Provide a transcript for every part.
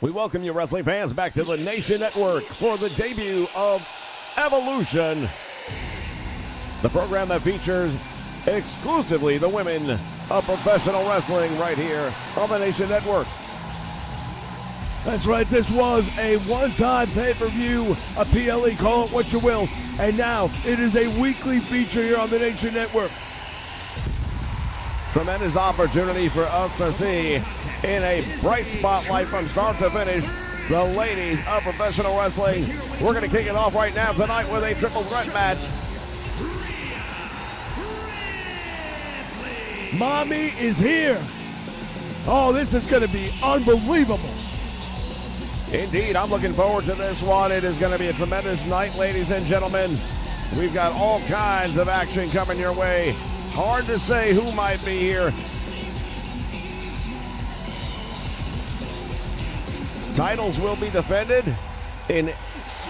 We welcome you, wrestling fans, back to the Nation Network for the debut of Evolution, the program that features exclusively the women of professional wrestling right here on the Nation Network. That's right, this was a one-time pay-per-view, a PLE, call it what you will, and now it is a weekly feature here on the Nation Network. Tremendous opportunity for us to see in a bright spotlight from start to finish the ladies of professional wrestling. We're going to kick it off right now tonight with a triple threat match. Mommy is here. Oh, this is going to be unbelievable. Indeed, I'm looking forward to this one. It is going to be a tremendous night, ladies and gentlemen. We've got all kinds of action coming your way. Hard to say who might be here. Titles will be defended in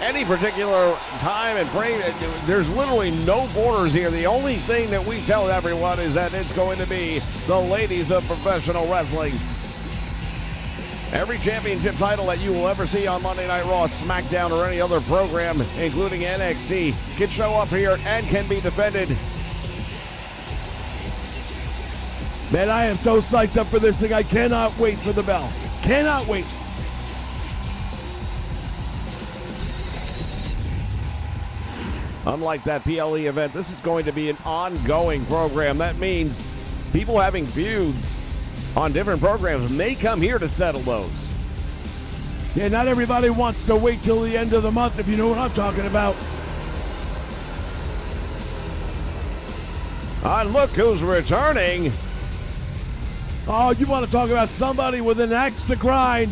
any particular time and frame. There's literally no borders here. The only thing that we tell everyone is that it's going to be the ladies of professional wrestling. Every championship title that you will ever see on Monday Night Raw, SmackDown, or any other program, including NXT, can show up here and can be defended. Man, I am so psyched up for this thing. I cannot wait for the bell. Cannot wait. Unlike that PLE event, this is going to be an ongoing program. That means people having feuds on different programs may come here to settle those. Yeah, not everybody wants to wait till the end of the month, if you know what I'm talking about. And look who's returning. Oh, you want to talk about somebody with an axe to grind.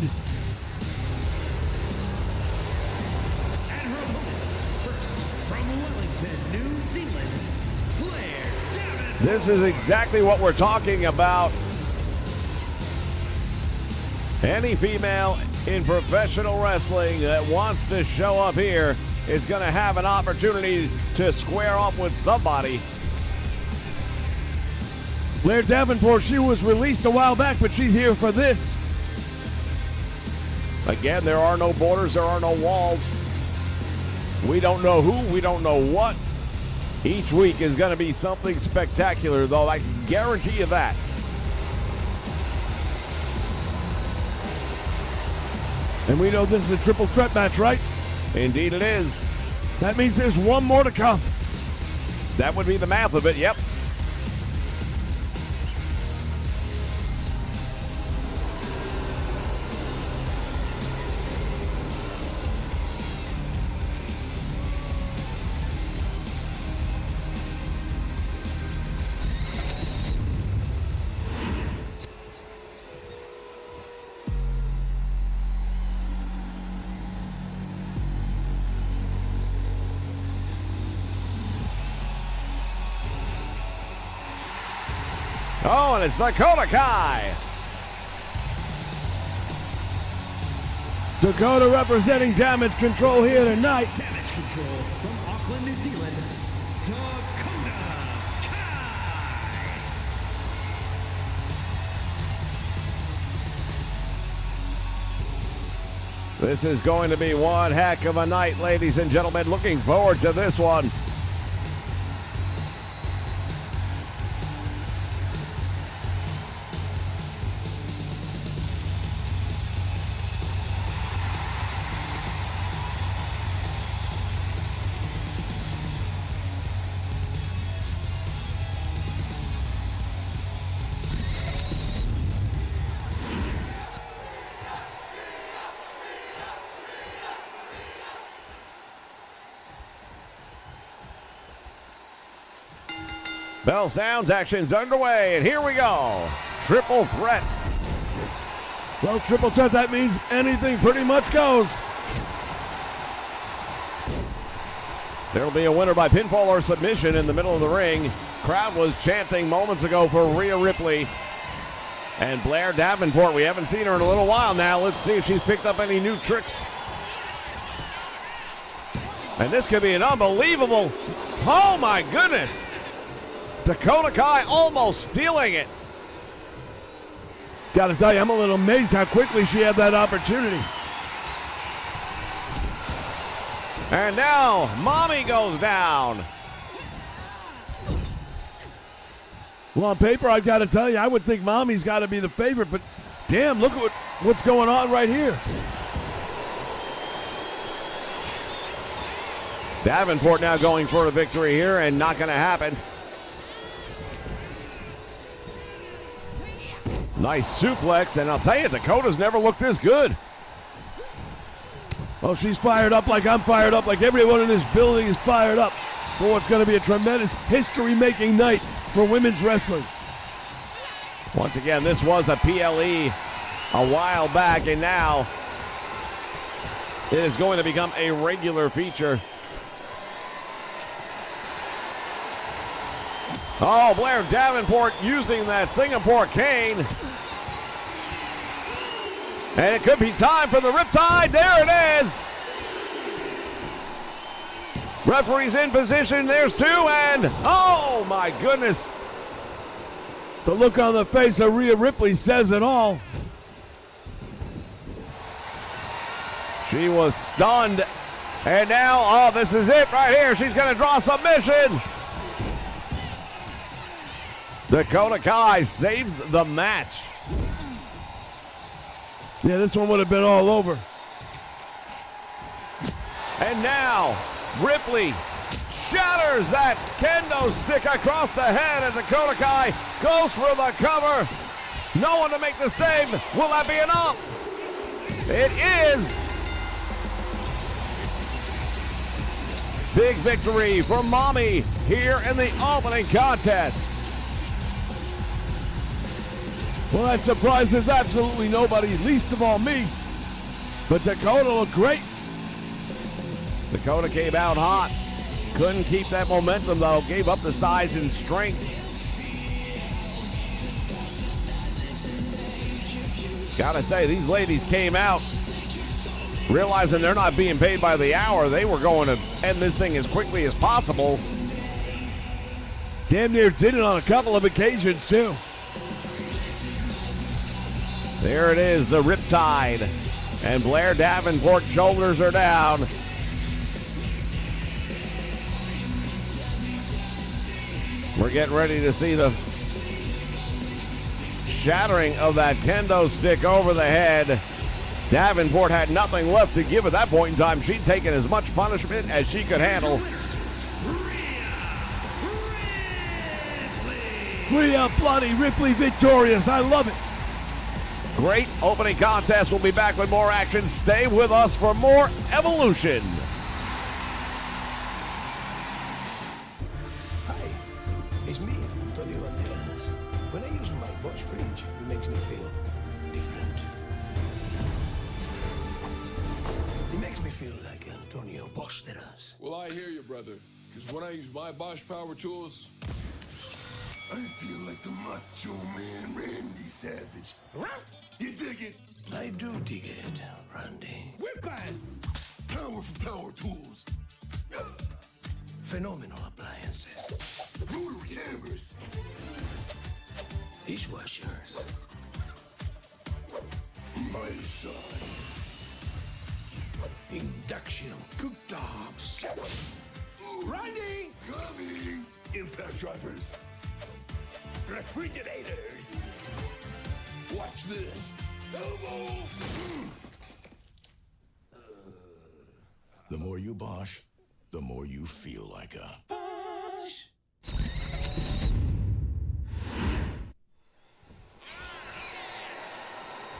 And her opponents, first from Wellington, New Zealand, Blair Davenport. This is exactly what we're talking about. Any female in professional wrestling that wants to show up here is going to have an opportunity to square off with somebody. Blair Davenport, she was released a while back, but she's here for this. Again, there are no borders, there are no walls. We don't know who, we don't know what. Each week is going to be something spectacular, though, I can guarantee you that. And we know this is a triple threat match, right? Indeed it is. That means there's one more to come. That would be the math of it, yep. Oh, and it's Dakota Kai. Dakota representing Damage Control here tonight. Damage Control from Auckland, New Zealand, Dakota Kai. This is going to be one heck of a night, ladies and gentlemen. Looking forward to this one. Bell sounds, action's underway, and here we go. Triple threat. Well, triple threat, that means anything pretty much goes. There'll be a winner by pinfall or submission in the middle of the ring. Crowd was chanting moments ago for Rhea Ripley and Blair Davenport. We haven't seen her in a little while now. Let's see if she's picked up any new tricks. And this could be an unbelievable, oh my goodness. Dakota Kai almost stealing it. Gotta tell you, I'm a little amazed how quickly she had that opportunity. And now, Mommy goes down. Well, on paper, I gotta tell you, I would think Mommy's gotta be the favorite, but damn, look at what's going on right here. Davenport now going for a victory here, and not gonna happen. Nice suplex, and I'll tell you, Dakota's never looked this good. Oh, she's fired up like I'm fired up, like everyone in this building is fired up for what's going to be a tremendous history-making night for women's wrestling. Once again, this was a PLE a while back, and now it is going to become a regular feature. Oh, Blair Davenport using that Singapore cane. And it could be time for the Riptide. There it is. Referee's in position. There's two, and oh my goodness. The look on the face of Rhea Ripley says it all. She was stunned. And now, oh, this is it right here. She's going to draw submission. Dakota Kai saves the match. Yeah, this one would have been all over. And now, Ripley shatters that kendo stick across the head, and Dakota Kai goes for the cover. No one to make the save. Will that be enough? It is. Big victory for Mommy here in the opening contest. Well, that surprises absolutely nobody, least of all me. But Dakota looked great. Dakota came out hot. Couldn't keep that momentum, though. Gave up the size and strength. Gotta say, these ladies came out realizing they're not being paid by the hour. They were going to end this thing as quickly as possible. Damn near did it on a couple of occasions, too. There it is, the Riptide. And Blair Davenport's shoulders are down. We're getting ready to see the shattering of that kendo stick over the head. Davenport had nothing left to give at that point in time. She'd taken as much punishment as she could handle. Rhea Bloody Ripley victorious. I love it. Great opening contest. We'll be back with more action. Stay with us for more Evolution. Hi, it's me, Antonio Banderas. When I use my Bosch fridge, it makes me feel different. It makes me feel like Antonio Banderas. Well, I hear you, brother. Because when I use my Bosch power tools, I feel like the Macho Man Randy Savage. You dig it? I do dig it, Randy. We're fine. Powerful power tools. Phenomenal appliances. Rotary hammers. Dishwashers. Mighty sauce. Induction cooktops. Randy! Coming. Impact drivers. Refrigerators. Watch this. Elbow. The more you Bosch, the more you feel like a Bosch.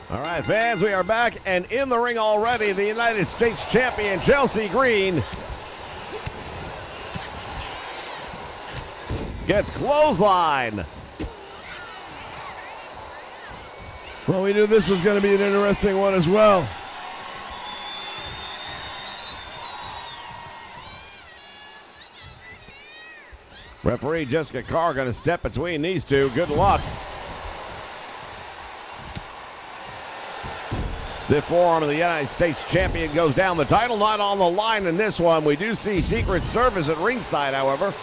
All right, fans, we are back and in the ring already. The United States champion, Chelsea Green, gets clothesline. Well, we knew this was going to be an interesting one as well. Referee Jessica Carr going to step between these two. Good luck. The forearm of the United States champion goes down. The title not on the line in this one. We do see Secret Service at ringside, however.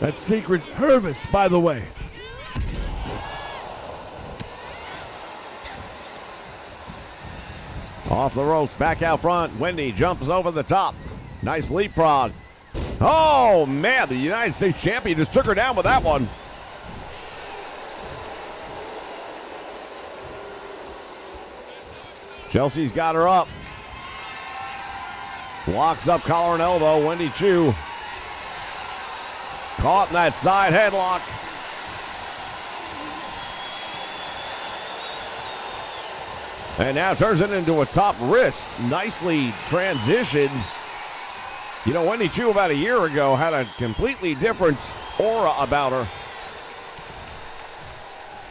That's Secret Hervis, by the way. Off the ropes, back out front. Wendy jumps over the top. Nice leapfrog. Oh, man, the United States champion just took her down with that one. Chelsea's got her up. Locks up collar and elbow. Wendy Choo caught in that side headlock. And now turns it into a top wrist. Nicely transitioned. You know, Wendy Choo about a year ago had a completely different aura about her.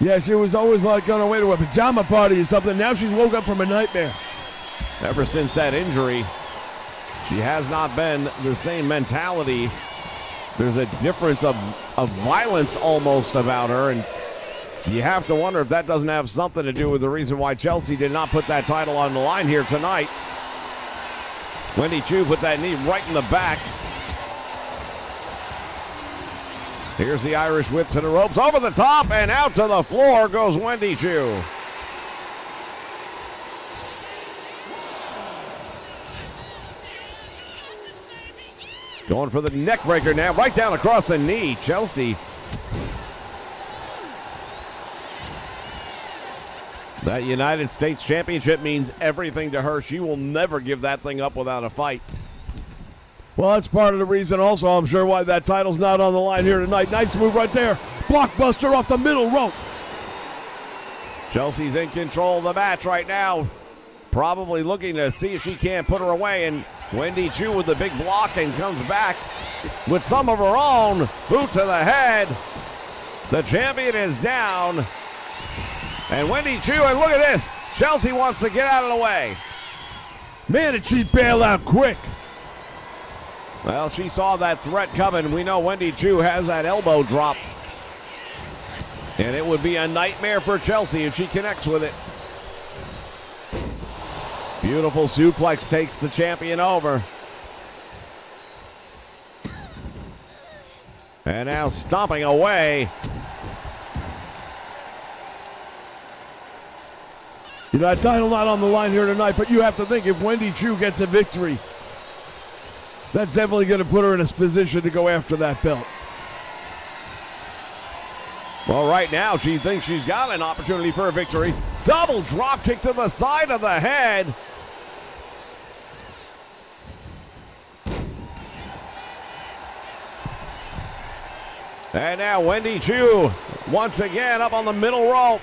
Yeah, she was always like on her way to a pajama party or something. Now she's woke up from a nightmare. Ever since that injury, she has not been the same mentality. There's a difference of violence almost about her, and you have to wonder if that doesn't have something to do with the reason why Chelsea did not put that title on the line here tonight. Wendy Choo put that knee right in the back. Here's the Irish whip to the ropes, over the top, and out to the floor goes Wendy Choo. Going for the neck breaker now, right down across the knee. Chelsea. That United States Championship means everything to her. She will never give that thing up without a fight. Well, that's part of the reason also, I'm sure, why that title's not on the line here tonight. Nice move right there. Blockbuster off the middle rope. Chelsea's in control of the match right now. Probably looking to see if she can't put her away. And Wendy Choo with the big block and comes back with some of her own. Boot to the head. The champion is down. And Wendy Choo, and look at this. Chelsea wants to get out of the way. Man, did she bail out quick. Well, she saw that threat coming. We know Wendy Choo has that elbow drop. And it would be a nightmare for Chelsea if she connects with it. Beautiful suplex takes the champion over. And now stomping away. You know, that title not on the line here tonight, but you have to think if Wendy Choo gets a victory, that's definitely going to put her in a position to go after that belt. Well, right now she thinks she's got an opportunity for a victory. Double drop kick to the side of the head. And now Wendy Choo once again up on the middle rope.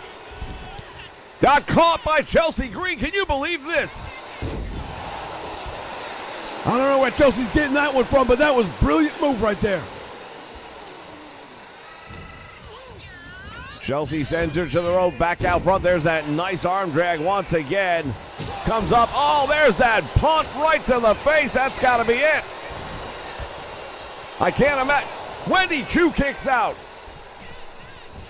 Got caught by Chelsea Green. Can you believe this? I don't know where Chelsea's getting that one from, but that was a brilliant move right there. Chelsea sends her to the rope, back out front. There's that nice arm drag once again. Comes up. Oh, there's that punt right to the face. That's got to be it. I can't imagine. Wendy Choo kicks out.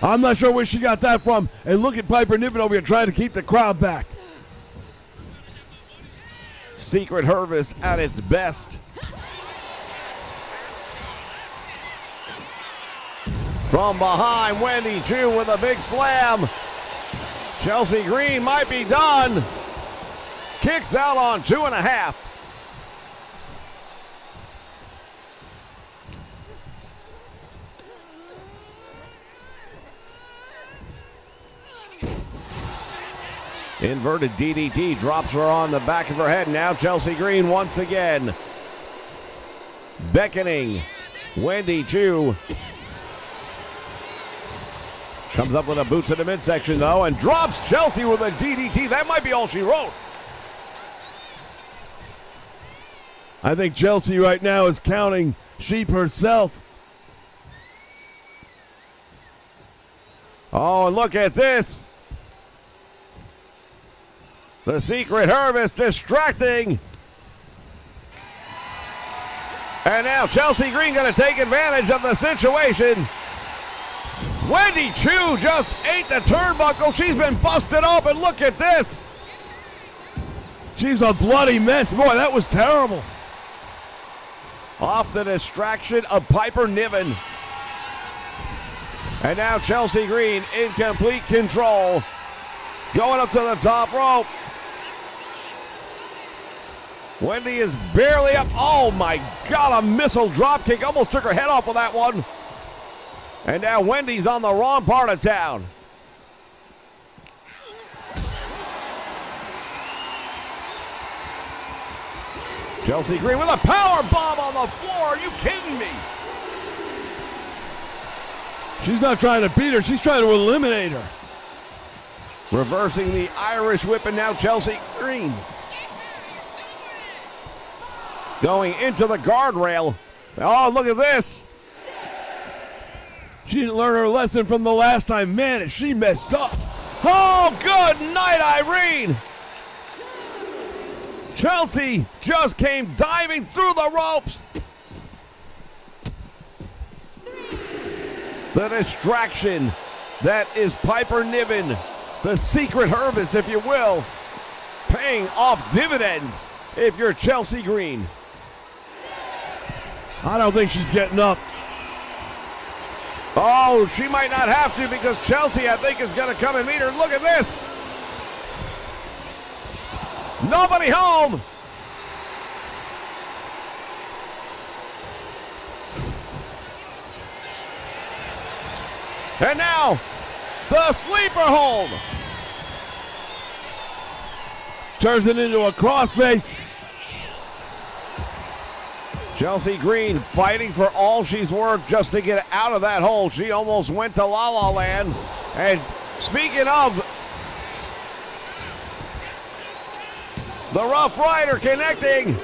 I'm not sure where she got that from. And look at Piper Niven over here trying to keep the crowd back. Secret Hervis at its best. From behind, Wendy Choo with a big slam. Chelsea Green might be done. Kicks out on 2.5. Inverted DDT drops her on the back of her head. Now Chelsea Green once again beckoning Wendy Choo. Comes up with a boot to the midsection though and drops Chelsea with a DDT. That might be all she wrote. I think Chelsea right now is counting sheep herself. Oh, and look at this. The Secret Hervis distracting. And now Chelsea Green going to take advantage of the situation. Wendy Choo just ate the turnbuckle. She's been busted open. Look at this. She's a bloody mess. Boy, that was terrible. Off the distraction of Piper Niven. And now Chelsea Green in complete control. Going up to the top rope. Wendy is barely up. Oh my God, a missile drop kick. Almost took her head off with that one. And now Wendy's on the wrong part of town. Chelsea Green with a power bomb on the floor. Are you kidding me? She's not trying to beat her. She's trying to eliminate her. Reversing the Irish whip, and now Chelsea Green going into the guardrail. Oh, look at this. She didn't learn her lesson from the last time. Man, is she messed up. Oh, good night, Irene. Chelsea just came diving through the ropes. The distraction that is Piper Niven, the secret herbalist, if you will, paying off dividends if you're Chelsea Green. I don't think she's getting up. Oh, she might not have to because Chelsea, I think, is going to come and meet her. Look at this. Nobody home. And now, the sleeper hold. Turns it into a crossface. Chelsea Green fighting for all she's worth just to get out of that hole. She almost went to La La Land. And speaking of, the Rough Rider connecting.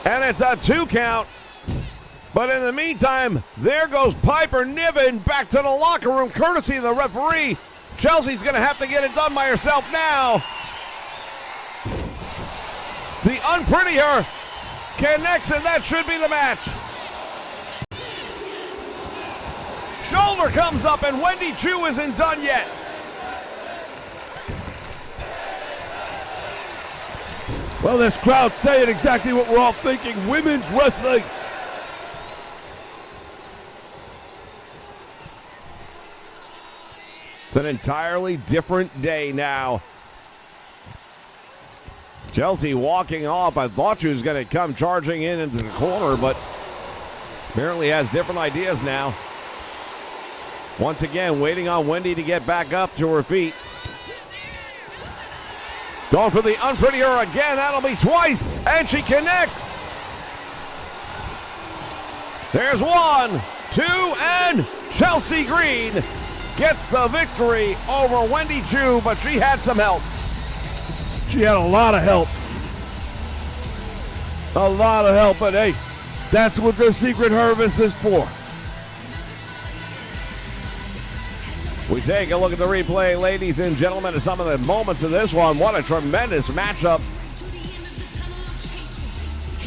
And it's a 2 count. But in the meantime, there goes Piper Niven back to the locker room, courtesy of the referee. Chelsea's going to have to get it done by herself now. The Unprettier connects, and that should be the match. Shoulder comes up, and Wendy Chu isn't done yet. Well, this crowd's saying exactly what we're all thinking. Women's wrestling. It's an entirely different day now. Chelsea walking off. I thought she was going to come charging into the corner, but apparently has different ideas now. Once again, waiting on Wendy to get back up to her feet. Going for the Unprettier again. That'll be twice, and she connects. There's 1, 2, and Chelsea Green gets the victory over Wendy Chu, but she had some help. She had a lot of help. A lot of help, but hey, that's what the secret harvest is for. We take a look at the replay, ladies and gentlemen, at some of the moments of this one. What a tremendous matchup.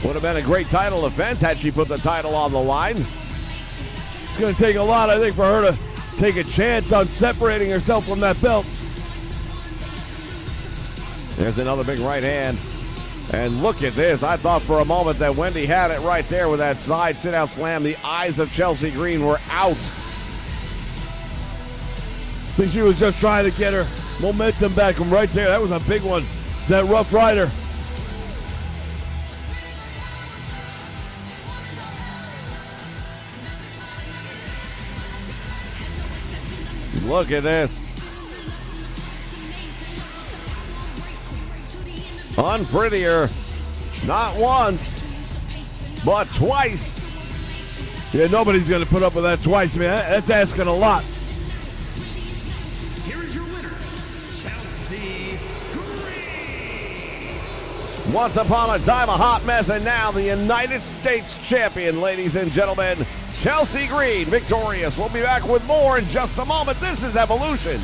Would have been a great title defense had she put the title on the line. It's going to take a lot, I think, for her to take a chance on separating herself from that belt. There's another big right hand. And look at this. I thought for a moment that Wendy had it right there with that side sit-out slam. The eyes of Chelsea Green were out. I think she was just trying to get her momentum back from right there. That was a big one. That Rough Rider. Look at this. Unprettier, not once, but twice. Yeah, nobody's going to put up with that twice, man. That's asking a lot. Here is your winner, Chelsea Green. Once upon a time, a hot mess, and now the United States champion, ladies and gentlemen, Chelsea Green, victorious. We'll be back with more in just a moment. This is Evolution.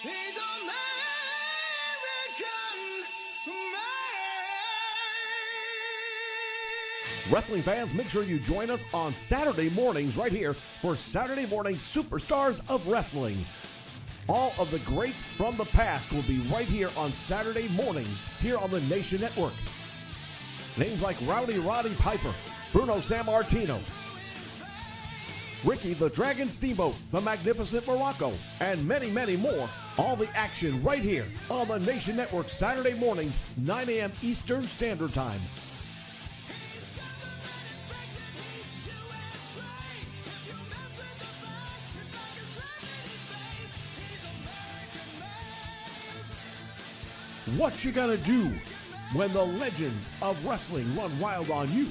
He's American made. Wrestling fans, make sure you join us on Saturday mornings right here for Saturday Morning Superstars of Wrestling. All of the greats from the past will be right here on Saturday mornings here on the Nation Network. Names like Rowdy Roddy Piper, Bruno Sammartino, Ricky the Dragon Steamboat, the Magnificent Morocco, and many, many more. All the action right here on the Nation Network Saturday mornings, 9 a.m. Eastern Standard Time. What you gonna do when the legends of wrestling run wild on you?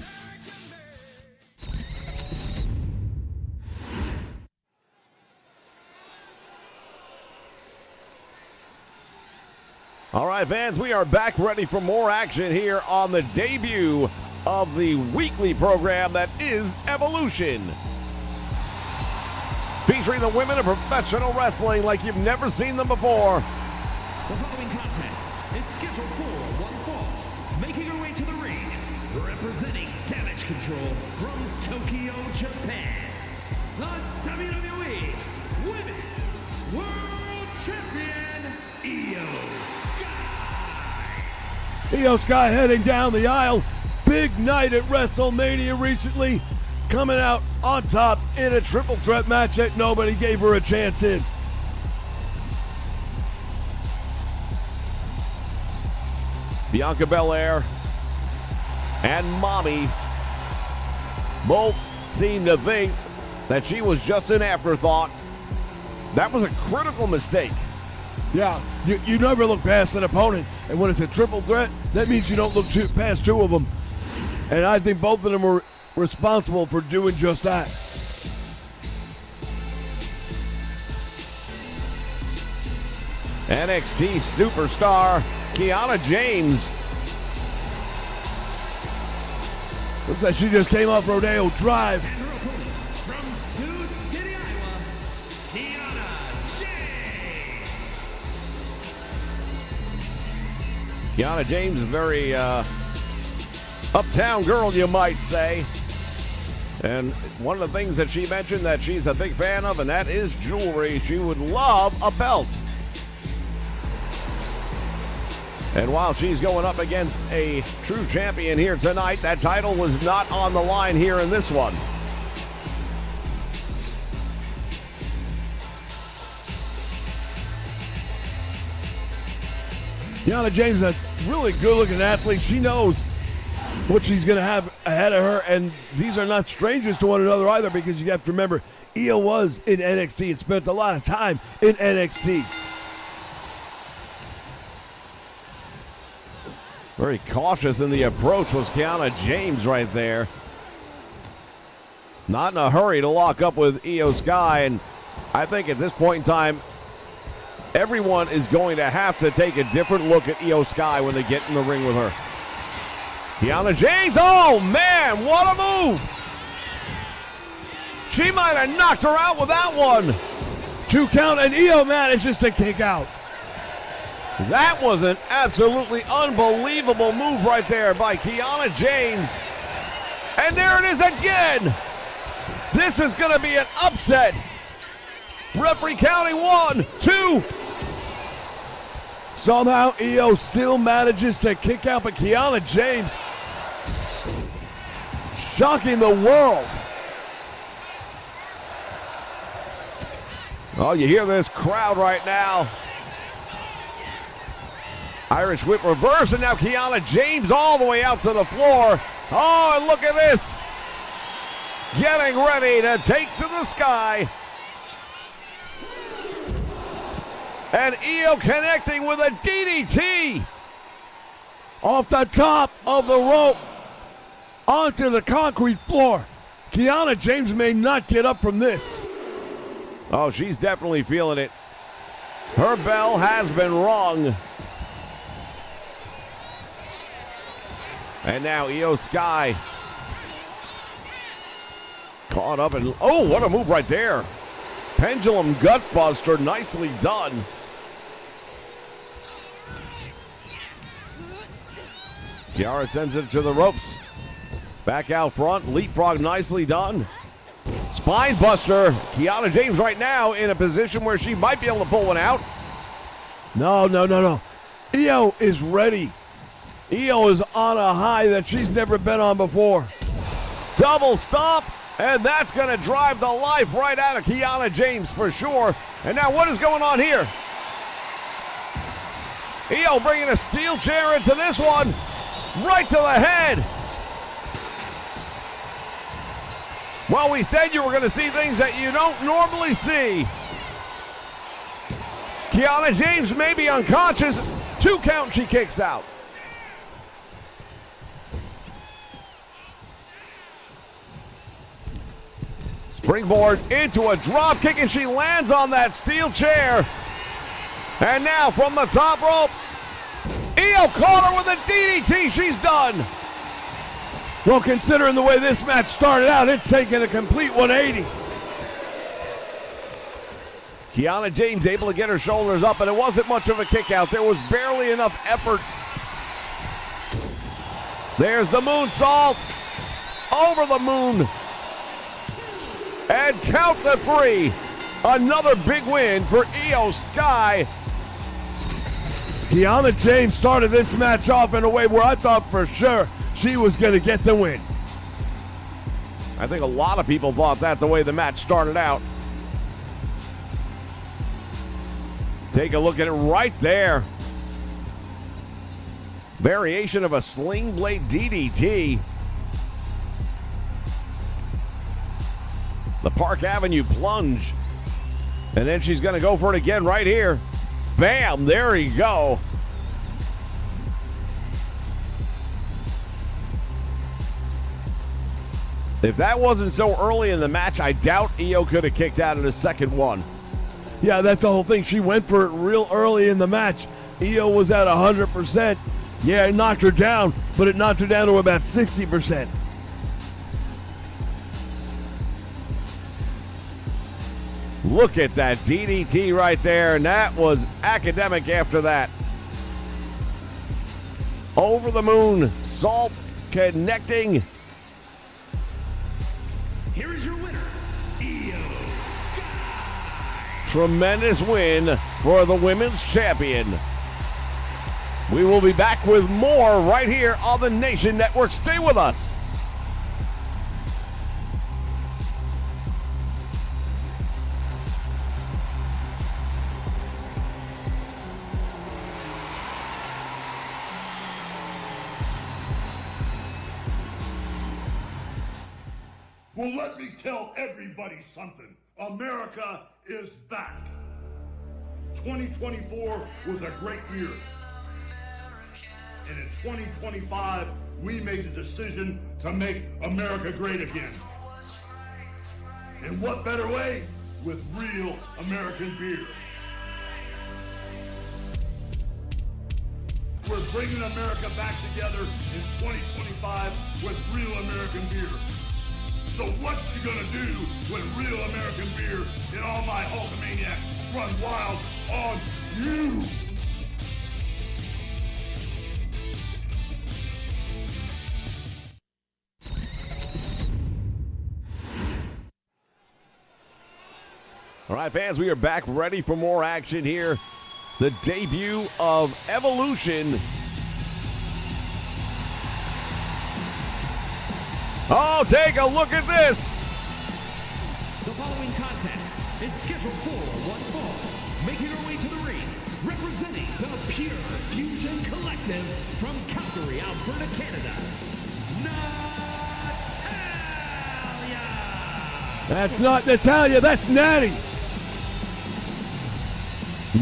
All right, fans, we are back ready for more action here on the debut of the weekly program that is Evolution. Featuring the women of professional wrestling like you've never seen them before. The following contest is scheduled for one fall. Making her way to the ring, representing Damage Control from Tokyo, Japan, the WWE Women's World Champion, Io Sky heading down the aisle. Big night at WrestleMania recently. Coming out on top in a triple threat match that nobody gave her a chance in. Bianca Belair and Mommy both seem to think that she was just an afterthought. That was a critical mistake. Yeah, you never look past an opponent, and when it's a triple threat, that means you don't look past two of them. And I think both of them were responsible for doing just that. NXT superstar Kiana James. Looks like she just came off Rodeo Drive. and her opponent from Sioux City, Iowa, Kiana James. Kiana James, a very uptown girl, you might say. And one of the things that she mentioned that she's a big fan of, and that is jewelry. She would love a belt. And while she's going up against a true champion here tonight, that title was not on the line here in this one. Kiana James is a really good-looking athlete. She knows what she's going to have ahead of her, and these are not strangers to one another either, because you have to remember, Io was in NXT and spent a lot of time in NXT. Very cautious in the approach was Kiana James right there. Not in a hurry to lock up with Io Sky, and I think at this point in time, everyone is going to have to take a different look at Io Sky when they get in the ring with her. Kiana James, oh man, what a move! She might have knocked her out with that one. 2 count, and Io manages to kick out. That was an absolutely unbelievable move right there by Kiana James. And there it is again. This is going to be an upset. Referee counting 1, 2. Somehow Io still manages to kick out, but Kiana James shocking the world. Oh, you hear this crowd right now. Irish whip reverse, and now Kiana James all the way out to the floor. Oh, and look at this. Getting ready to take to the sky. And Io connecting with a DDT. Off the top of the rope onto the concrete floor. Kiana James may not get up from this. Oh, she's definitely feeling it. Her bell has been rung. And now Io Sky caught up, and oh, what a move right there. Pendulum gutbuster, nicely done. Kiara sends it to the ropes. Back out front, leapfrog nicely done. spine buster. Kiana James right now in a position where she might be able to pull one out. No. Io is ready. Io is on a high that she's never been on before. Double stomp, and that's going to drive the life right out of Kiana James for sure. And now what is going on here? Io bringing a steel chair into this one, right to the head. Well, we said you were going to see things that you don't normally see. Kiana James may be unconscious. 2 count, she kicks out. Springboard into a drop kick, and she lands on that steel chair. And now from the top rope, Io caught her with a DDT. She's done. Well, considering the way this match started out, it's taken a complete 180. Kiana James able to get her shoulders up, and it wasn't much of a kick out. There was barely enough effort. There's the moonsault. Over the moon. And count the 3. Another big win for Io Sky. Kiana James started this match off in a way where I thought for sure she was going to get the win. I think a lot of people thought that the way the match started out. Take a look at it right there. Variation of a sling blade DDT. The Park Avenue plunge. And then she's going to go for it again right here. Bam, there you go. If that wasn't so early in the match, I doubt Io could have kicked out in the second one. Yeah, that's the whole thing. She went for it real early in the match. Io was at 100%. Yeah, it knocked her down, but it knocked her down to about 60%. Look at that DDT right there, and that was academic after that. Over the moon, salt connecting. Here is your winner, Io Sky. Tremendous win for the women's champion. We will be back with more right here on the Nation Network. Stay with us. Well, let me tell everybody something. America is back. 2024 was a great year. And in 2025, we made the decision to make America great again. And what better way? With real American beer. We're bringing America back together in 2025 with real American beer. So what you gonna do when real American beer and all my Hulkamaniacs run wild on you? All right, fans, we are back ready for more action here. The debut of Evolution. Oh, take a look at this. The following contest is scheduled for one fall. Making her way to the ring, representing the Pure Fusion Collective from Calgary, Alberta, Canada, Natalia! That's not Natalia, that's Natty.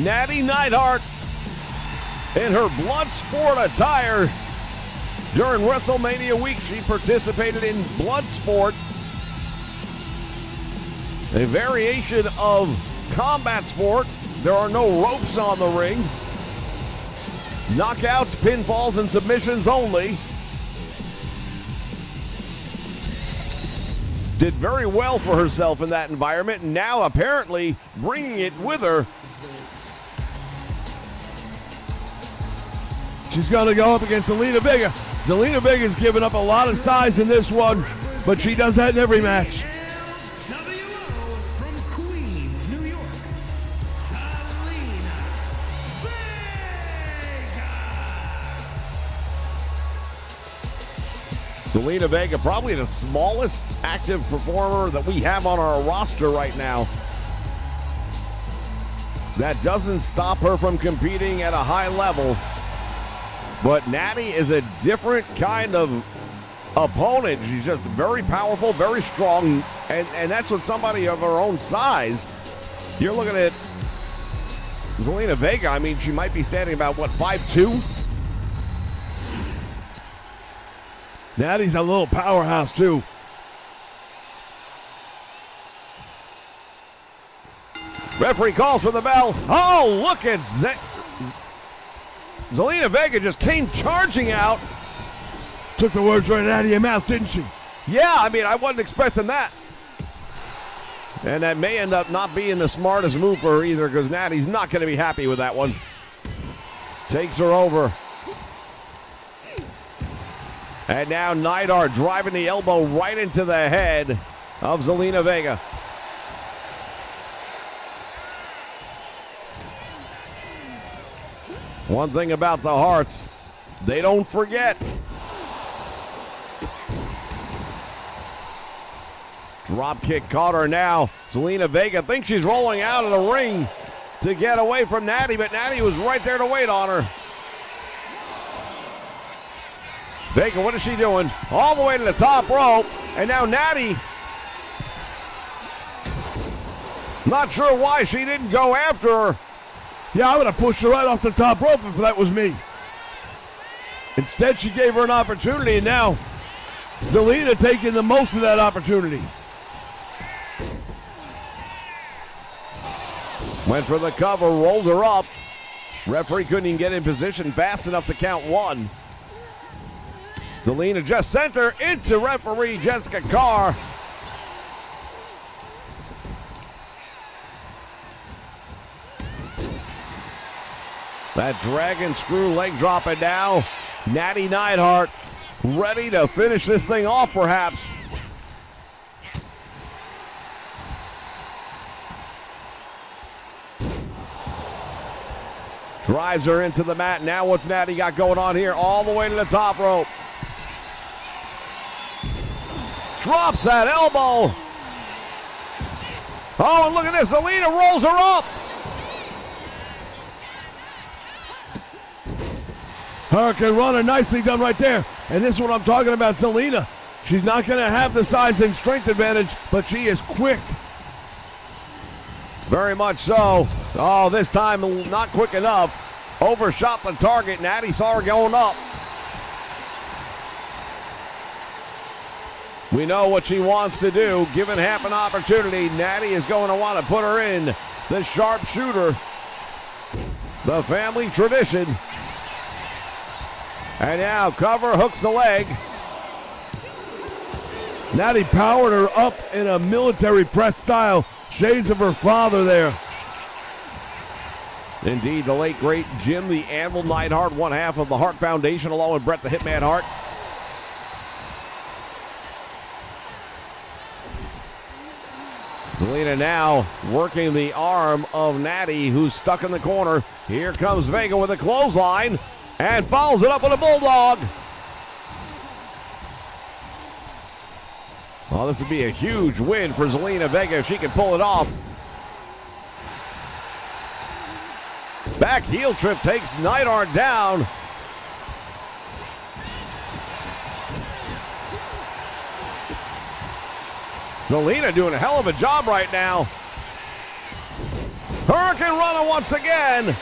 Natty Neidhart in her Bloodsport attire. During WrestleMania week, she participated in Bloodsport, a variation of combat sport. There are no ropes on the ring. Knockouts, pinfalls, and submissions only. Did very well for herself in that environment, and now apparently bringing it with her. She's going to go up against Zelina Vega. Zelina Vega's given up a lot of size in this one, but she does that in every match. Now the Zelina Vega, probably the smallest active performer that we have on our roster right now. That doesn't stop her from competing at a high level. But Natty is a different kind of opponent. She's just very powerful, very strong, and that's what somebody of her own size. You're looking at Zelina Vega. I mean, she might be standing about, what, 5'2"? Natty's a little powerhouse, too. Referee calls for the bell. Oh, look at Zelina Vega just came charging out. Took the words right out of your mouth, didn't she? Yeah, I mean, I wasn't expecting that. And that may end up not being the smartest move for her either, because Natty's not going to be happy with that one. Takes her over. And now Neidhart driving the elbow right into the head of Zelina Vega. One thing about the Harts, they don't forget. Drop kick caught her now. Zelina Vega thinks she's rolling out of the ring to get away from Natty, but Natty was right there to wait on her. Vega, what is she doing? All the way to the top rope, and now Natty, not sure why she didn't go after her. Yeah, I would have pushed her right off the top rope if that was me. Instead, she gave her an opportunity, and now Zelina taking the most of that opportunity. Went for the cover, rolled her up. Referee couldn't even get in position fast enough to count one. Zelina just sent her into referee Jessica Carr. That dragon screw leg dropping now. Natty Neidhart ready to finish this thing off perhaps. Drives her into the mat. Now what's Natty got going on here? All the way to the top rope. Drops that elbow. Oh, and look at this. Zelina rolls her up. Hurricane Runner, nicely done right there. And this is what I'm talking about, Zelina. She's not going to have the size and strength advantage, but she is quick. Very much so. Oh, this time not quick enough. Overshot the target. Natty saw her going up. We know what she wants to do. Given half an opportunity, Natty is going to want to put her in the sharpshooter. The family tradition. And now cover, hooks the leg. Natty powered her up in a military press style. Shades of her father there. Indeed, the late, great Jim the Anvil Neidhart, one half of the Hart Foundation, along with Bret the Hitman Hart. Zelina now working the arm of Natty, who's stuck in the corner. Here comes Vega with a clothesline and follows it up with a bulldog. Well, this would be a huge win for Zelina Vega if she can pull it off. Back heel trip takes Neidhart down. Zelina doing a hell of a job right now. Hurricane Runner once again.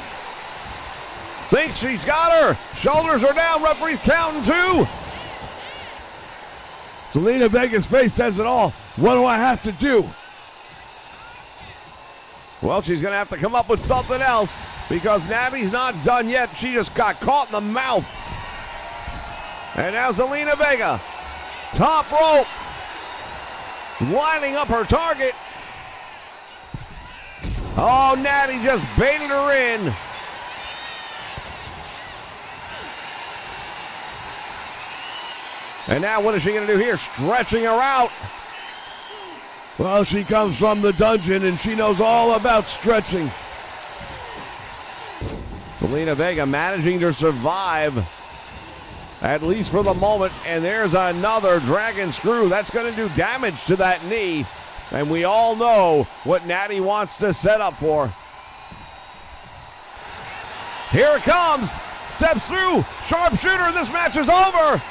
Thinks she's got her. Shoulders are down. Referee's counting two. Zelina Vega's face says it all. What do I have to do? Well, she's going to have to come up with something else because Natty's not done yet. She just got caught in the mouth. And now Zelina Vega. Top rope. Lining up her target. Oh, Natty just baited her in. And now what is she going to do here? Stretching her out. Well, she comes from the dungeon and she knows all about stretching. Zelina Vega managing to survive at least for the moment. And there's another dragon screw. That's going to do damage to that knee. And we all know what Natty wants to set up for. Here it comes. Steps through. Sharpshooter. This match is over.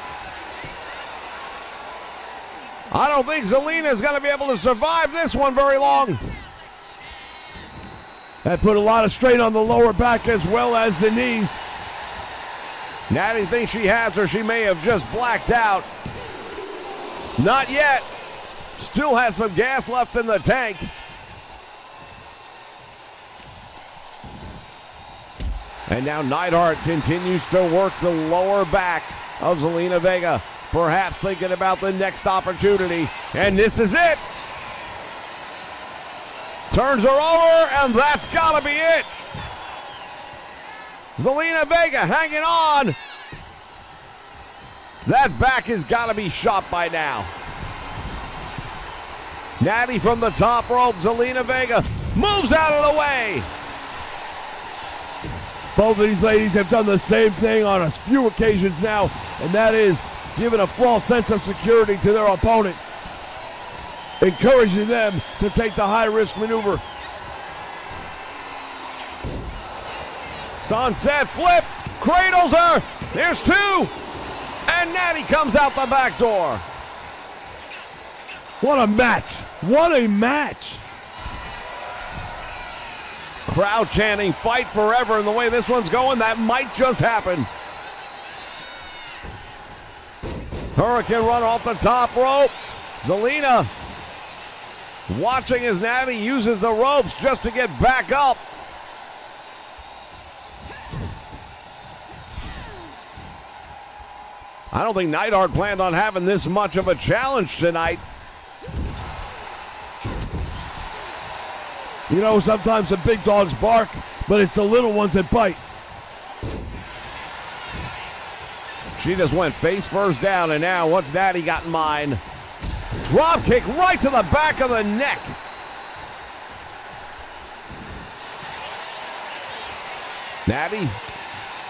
I don't think Zelina is going to be able to survive this one very long. That put a lot of strain on the lower back as well as the knees. Natty thinks she has her. She may have just blacked out. Not yet. Still has some gas left in the tank. And now Neidhart continues to work the lower back of Zelina Vega. Perhaps thinking about the next opportunity. And this is it. Turns her over, and that's got to be it. Zelina Vega hanging on. That back has got to be shot by now. Natty from the top rope. Zelina Vega moves out of the way. Both of these ladies have done the same thing on a few occasions now, and that is giving a false sense of security to their opponent, encouraging them to take the high-risk maneuver. Sunset flip, cradles her. There's two, and Natty comes out the back door. What a match. What a match. Crowd chanting, fight forever, and the way this one's going, that might just happen. Hurricane run off the top rope. Zelina watching as Natty uses the ropes just to get back up. I don't think Neidhart planned on having this much of a challenge tonight. You know, sometimes the big dogs bark, but it's the little ones that bite. She just went face first down, and now what's Natty got in mind? Drop kick right to the back of the neck. Natty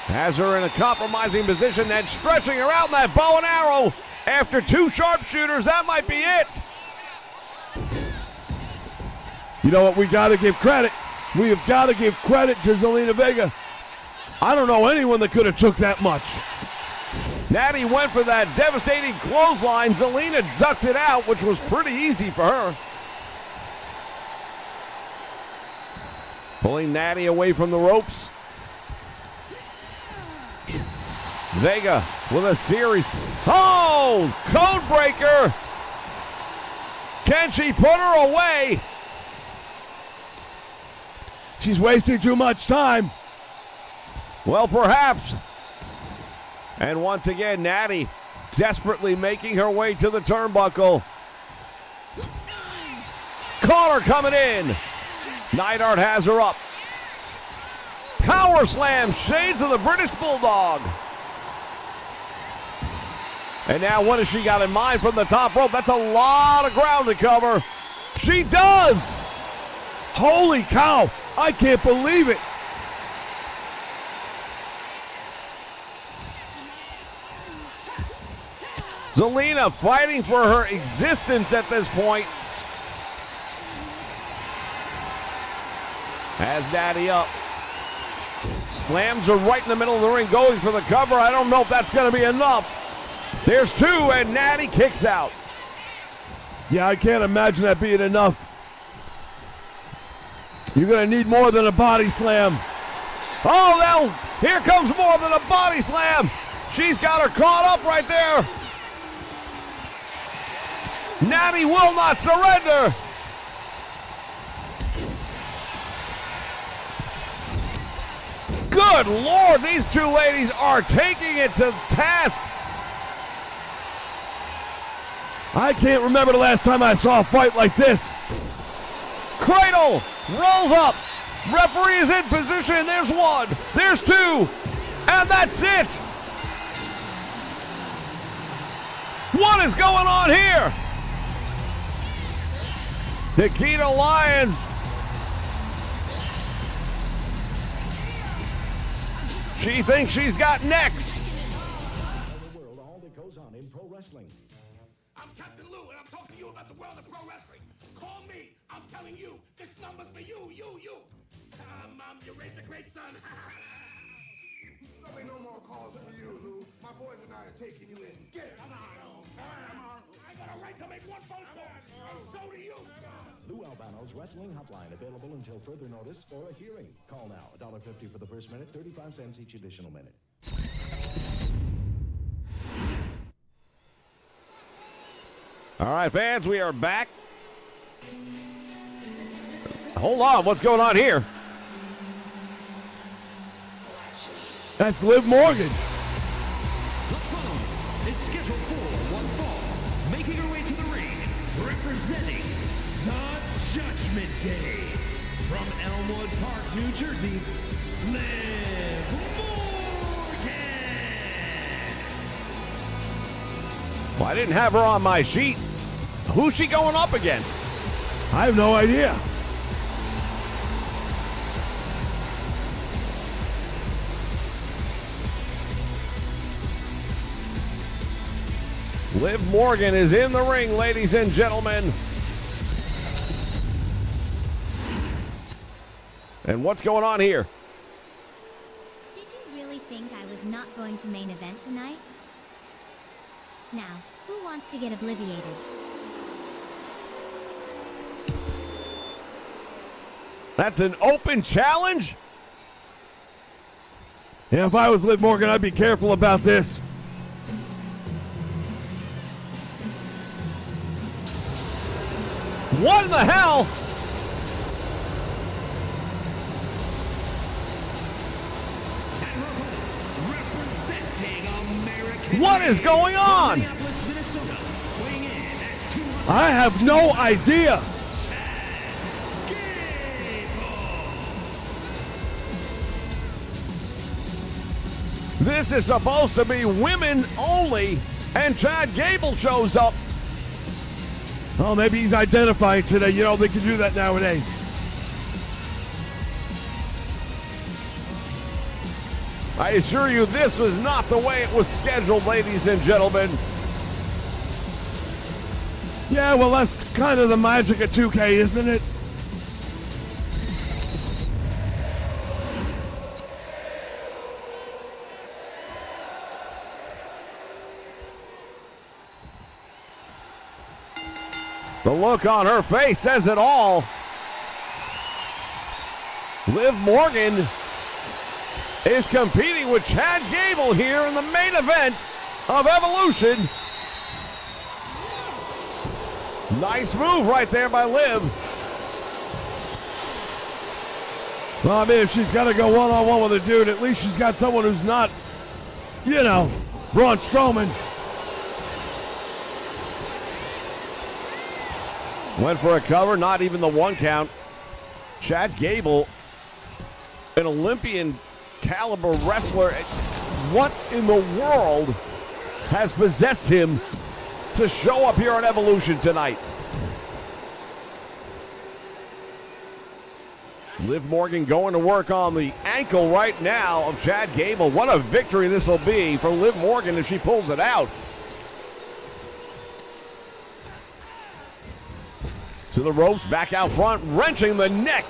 has her in a compromising position, then stretching her out in that bow and arrow. After two sharpshooters, that might be it. You know what? We got to give credit. We have got to give credit to Zelina Vega. I don't know anyone that could have took that much. Natty went for that devastating clothesline. Zelina ducked it out, which was pretty easy for her. Pulling Natty away from the ropes. Vega with a series. Oh, code breaker. Can she put her away? She's wasting too much time. Well, perhaps. And once again, Natty desperately making her way to the turnbuckle. Caller coming in. Neidhart has her up. Power slam, shades of the British Bulldog. And now what has she got in mind from the top rope? That's a lot of ground to cover. She does. Holy cow. I can't believe it. Zelina fighting for her existence at this point. Has Natty up. Slams her right in the middle of the ring, going for the cover. I don't know if that's going to be enough. There's two, and Natty kicks out. Yeah, I can't imagine that being enough. You're going to need more than a body slam. Oh, now here comes more than a body slam. She's got her caught up right there. Natty will not surrender. Good Lord, these two ladies are taking it to task. I can't remember the last time I saw a fight like this. Cradle rolls up. Referee is in position. There's one. There's two. And that's it. What is going on here? Nikita Lyons. She thinks she's got next. telling you, this number's for you. Mom, you raised a great son. There'll be no more calls for you, Lou. My boys and I are taking you in. Get it? Come on. I got a right to make one phone call, and so do you. Lou Albano's Wrestling Hotline, available until further notice for a hearing. Call now, $1.50 for the first minute, 35 cents each additional minute. All right, fans, we are back. Hold on, what's going on here? That's Liv Morgan. The following is scheduled for one fall, making her way to the ring, representing the Judgment Day. From Elmwood Park, New Jersey, Liv Morgan. Well, I didn't have her on my sheet. Who's she going up against? I have no idea. Liv Morgan is in the ring, ladies and gentlemen. And what's going on here? Did you really think I was not going to main event tonight? Now, who wants to get obliviated? That's an open challenge? Yeah, if I was Liv Morgan, I'd be careful about this. What in the hell? Representing American What is going on? Minneapolis, Minnesota, weighing in at I have no idea. This is supposed to be women only, and Chad Gable shows up. Oh, maybe he's identifying today. You know, they can do that nowadays. I assure you, this was not the way it was scheduled, ladies and gentlemen. Yeah, well, that's kind of the magic of 2K, isn't it? The look on her face says it all. Liv Morgan is competing with Chad Gable here in the main event of Evolution. Nice move right there by Liv. Well, I mean, if she's got to go one-on-one with a dude, at least she's got someone who's not, you know, Braun Strowman. Went for a cover, not even the one count. Chad Gable, an Olympian caliber wrestler. What in the world has possessed him to show up here on Evolution tonight? Liv Morgan going to work on the ankle right now of Chad Gable. What a victory this will be for Liv Morgan if she pulls it out. To the ropes, back out front, wrenching the neck.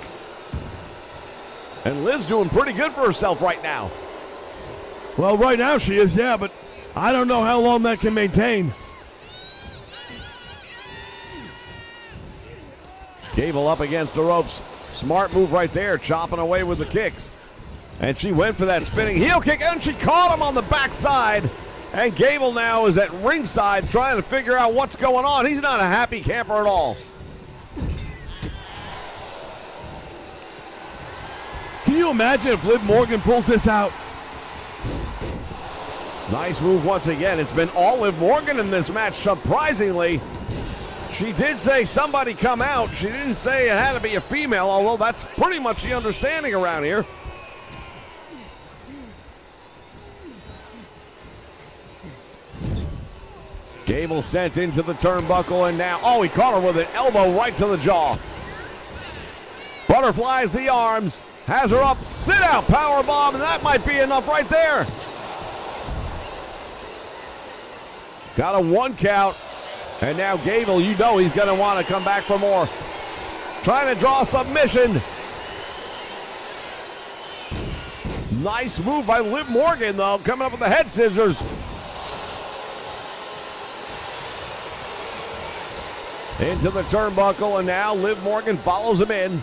And Liv's doing pretty good for herself right now. Well, right now she is, yeah, but I don't know how long that can maintain. Gable up against the ropes. Smart move right there, chopping away with the kicks. And she went for that spinning heel kick, and she caught him on the backside. And Gable now is at ringside trying to figure out what's going on. He's not a happy camper at all. Can you imagine if Liv Morgan pulls this out? Nice move once again. It's been all Liv Morgan in this match, surprisingly. She did say somebody come out. She didn't say it had to be a female, although that's pretty much the understanding around here. Gable sent into the turnbuckle, and now, oh, he caught her with an elbow right to the jaw. Butterflies the arms, has her up, sit out, power bomb, and that might be enough right there. Got a one count, and now Gable, you know he's going to want to come back for more. trying to draw submission. Nice move by Liv Morgan, though, coming up with the head scissors. Into the turnbuckle, and now Liv Morgan follows him in.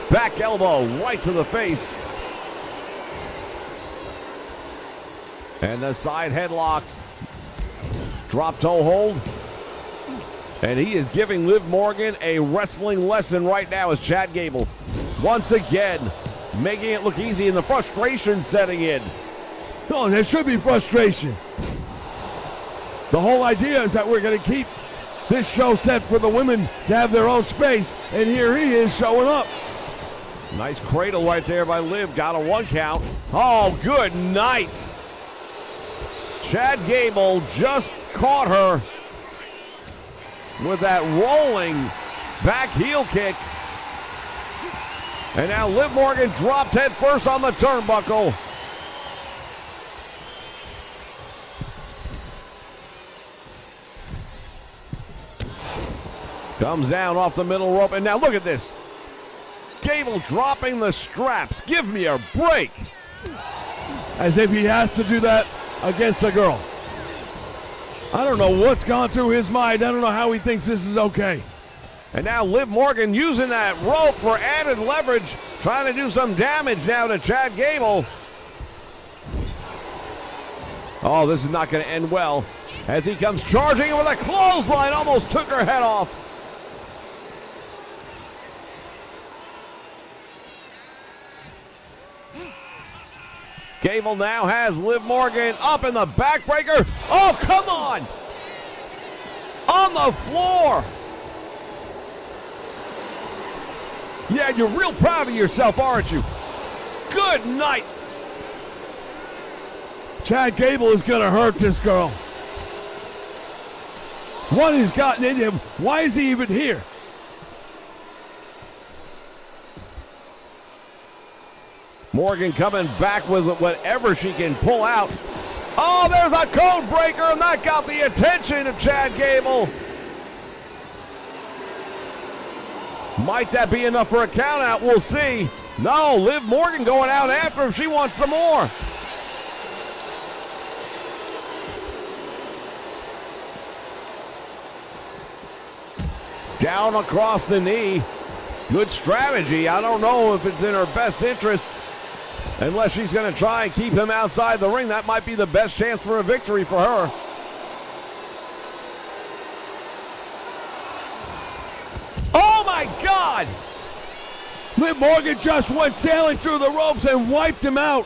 Back elbow right to the face. And the side headlock. Drop toe hold. And he is giving Liv Morgan a wrestling lesson right now as Chad Gable once again making it look easy and the frustration setting in. No, there should be frustration. The whole idea is that we're going to keep this show set for the women to have their own space, and here he is showing up. Nice cradle right there by Liv. Got a 1 count. Oh, good night. Chad Gable just caught her with that rolling back heel kick. And now Liv Morgan dropped head first on the turnbuckle. Comes down off the middle rope, and now look at this. Gable dropping the straps. Give me a break. As if he has to do that against a girl. I don't know what's gone through his mind. I don't know how he thinks this is okay. And now Liv Morgan using that rope for added leverage, trying to do some damage now to Chad Gable. Oh, this is not going to end well as he comes charging with a clothesline, almost took her head off. Gable now has Liv Morgan up in the backbreaker. Oh, come on! On the floor! Yeah, you're real proud of yourself, aren't you? Good night! Chad Gable is going to hurt this girl. What has gotten into him? Why is he even here? Morgan coming back with whatever she can pull out. Oh, there's a code breaker, and that got the attention of Chad Gable. Might that be enough for a count out? We'll see. No, Liv Morgan going out after him. She wants some more. Down across the knee. Good strategy. I don't know if it's in her best interest. Unless she's going to try and keep him outside the ring. That might be the best chance for a victory for her. Oh my God! Liv Morgan just went sailing through the ropes and wiped him out.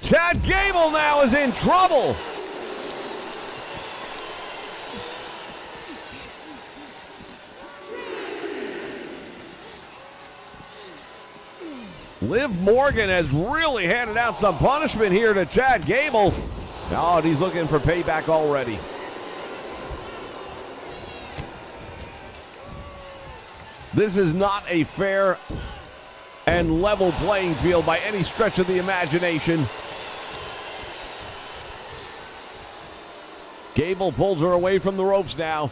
Chad Gable now is in trouble. Liv Morgan has really handed out some punishment here to Chad Gable. Oh, and he's looking for payback already. This is not a fair and level playing field by any stretch of the imagination. Gable pulls her away from the ropes now.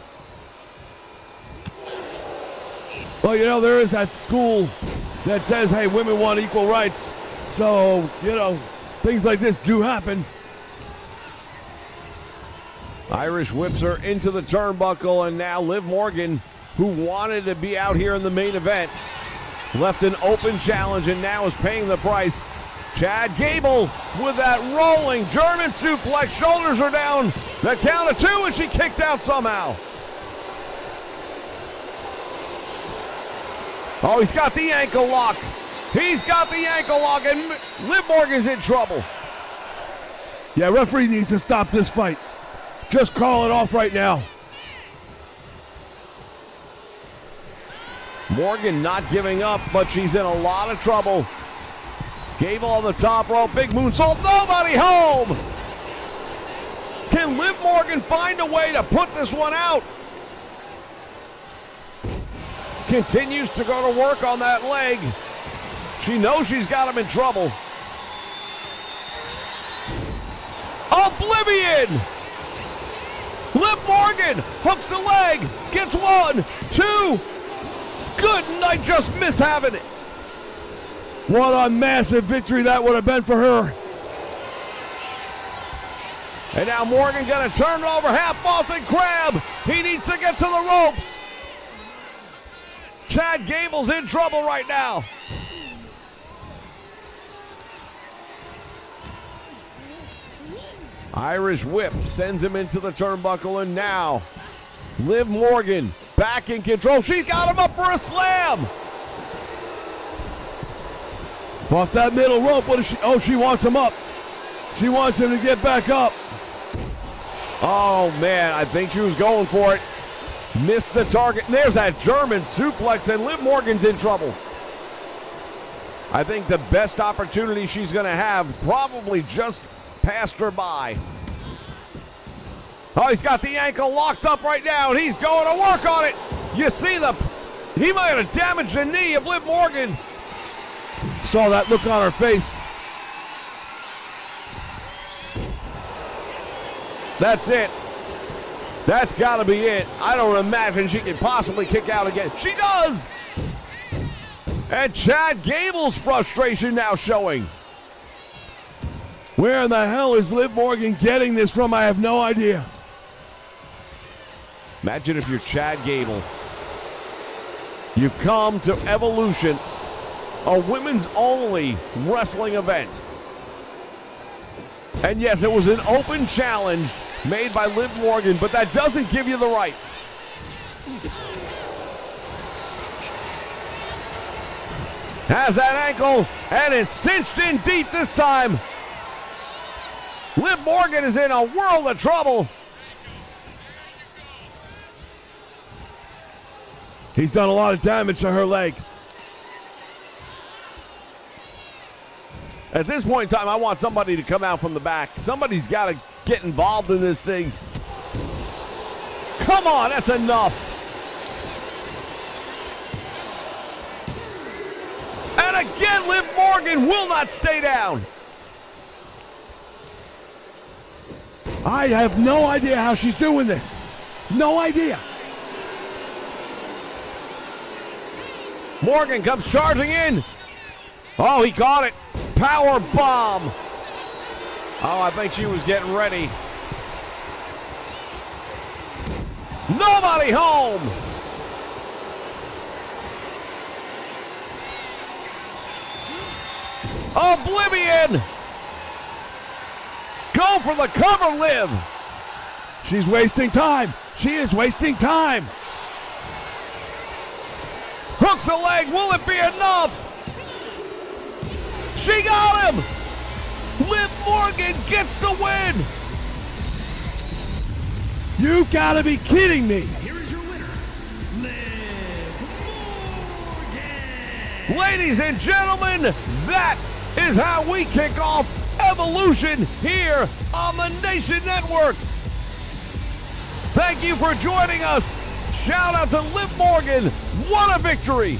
Well, you know, there is that school that says, hey, women want equal rights. So, you know, things like this do happen. Irish whips her into the turnbuckle, and now Liv Morgan, who wanted to be out here in the main event, left an open challenge and now is paying the price. Chad Gable with that rolling German suplex. Shoulders are down. The count of 2, and she kicked out somehow. Oh, he's got the ankle lock. He's got the ankle lock, and Liv Morgan's in trouble. Yeah, referee needs to stop this fight. Just call it off right now. Morgan not giving up, but she's in a lot of trouble. Gable on the top rope, big moonsault, nobody home! Can Liv Morgan find a way to put this one out? Continues to go to work on that leg. She knows she's got him in trouble. Oblivion! Liv Morgan hooks the leg, gets 1, 2. Good night, just missed having it. What a massive victory that would have been for her. And now Morgan gonna turn it over, half vault and grab. He needs to get to the ropes. Chad Gable's in trouble right now. Irish whip sends him into the turnbuckle, and now Liv Morgan back in control. She's got him up for a slam. Off that middle rope. What is she? Oh, she wants him up. She wants him to get back up. Oh, man, I think she was going for it. Missed the target. And there's that German suplex, and Liv Morgan's in trouble. I think the best opportunity she's going to have probably just passed her by. Oh, he's got the ankle locked up right now, and he's going to work on it. You see he might have damaged the knee of Liv Morgan. Saw that look on her face. That's it. That's got to be it. I don't imagine she can possibly kick out again. She does! And Chad Gable's frustration now showing. Where in the hell is Liv Morgan getting this from? I have no idea. Imagine if you're Chad Gable. You've come to Evolution, a women's only wrestling event. And yes, it was an open challenge made by Liv Morgan, but that doesn't give you the right. Has that ankle, and it's cinched in deep this time. Liv Morgan is in a world of trouble. He's done a lot of damage to her leg. At this point in time, I want somebody to come out from the back. Somebody's got to get involved in this thing. Come on, that's enough. And again, Liv Morgan will not stay down. I have no idea how she's doing this. No idea. Morgan comes charging in. Oh, he caught it. Power bomb. Oh, I think she was getting ready. Nobody home. Oblivion. Go for the cover, Liv. She's wasting time. She is wasting time. Hooks a leg. Will it be enough? She got him. Liv Morgan gets the win. You've got to be kidding me. Here is your winner, Liv Morgan. Ladies and gentlemen, that is how we kick off Evolution here on the Nation Network. Thank you for joining us. Shout out to Liv Morgan. What a victory.